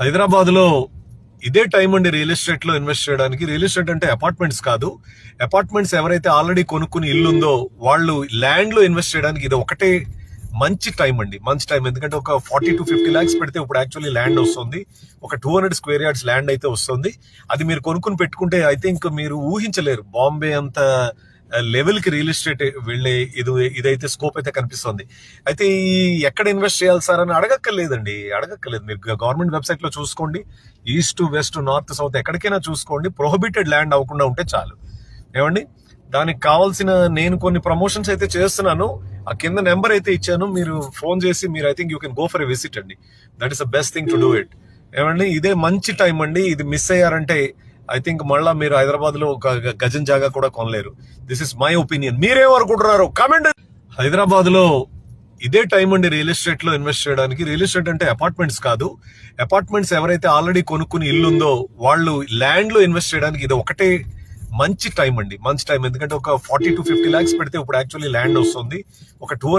హైదరాబాద్ లో ఇదే టైం అండి రియల్ ఎస్టేట్ లో ఇన్వెస్ట్ చేయడానికి. రియల్ ఎస్టేట్ అంటే అపార్ట్మెంట్స్ కాదు. అపార్ట్మెంట్స్ ఎవరైతే ఆల్రెడీ కొనుక్కుని ఇల్లు ఉందో వాళ్ళు ల్యాండ్ లో ఇన్వెస్ట్ చేయడానికి ఇది ఒకటే మంచి టైం అండి. మంచి టైం, ఎందుకంటే ఒక 40 to 50 lakhs పెడితే ఇప్పుడు యాక్చువల్లీ ల్యాండ్ వస్తుంది. ఒక 200 square yards ల్యాండ్ అయితే వస్తుంది. అది మీరు కొనుక్కుని పెట్టుకుంటే ఐ థింక్ మీరు ఊహించలేరు బాంబే అంత లెవెల్ కి రియల్ ఎస్టేట్ వెళ్ళే ఇదైతే స్కోప్ అయితే కనిపిస్తుంది. అయితే ఈ ఎక్కడ ఇన్వెస్ట్ చేయాలి సార్ అని అడగక్కర్లేదు. మీరు గవర్నమెంట్ వెబ్సైట్ లో చూసుకోండి. ఈస్ట్ వెస్ట్ నార్త్ సౌత్ ఎక్కడికైనా చూసుకోండి. ప్రొహిబిటెడ్ ల్యాండ్ అవ్వకుండా ఉంటే చాలు. ఏమండి, దానికి కావాల్సిన నేను కొన్ని ప్రమోషన్స్ అయితే చేస్తున్నాను. ఆ కింద నెంబర్ అయితే ఇచ్చాను, మీరు ఫోన్ చేసి మీరు I think you can go for a visit అండి. That is the best thing to do it. ఏమండి, ఇదే మంచి టైం అండి. ఇది మిస్ అయ్యారంటే ఐ థింక్ మళ్ళా మీరు హైదరాబాద్ లో ఒక గజం జాగా కూడా కొనలేరు. This is my opinion. మీరేమనుకుంటున్నారు కామెంట్. హైదరాబాద్ లో ఇదే టైం అండి రియల్ ఎస్టేట్ లో ఇన్వెస్ట్ చేయడానికి. రియల్ ఎస్టేట్ అంటే అపార్ట్మెంట్స్ కాదు. అపార్ట్మెంట్స్ ఎవరైతే ఆల్రెడీ కొనుక్కుని ఇల్లు ఉందో వాళ్ళు ల్యాండ్ లో ఇన్వెస్ట్ చేయడానికి ఇది ఒకటే మంచి టైం అండి. మంచి టైం, ఎందుకంటే ఒక 40 to 50 lakhs పెడితే ఇప్పుడు యాక్చువల్లీ ల్యాండ్ వస్తుంది. ఒక 200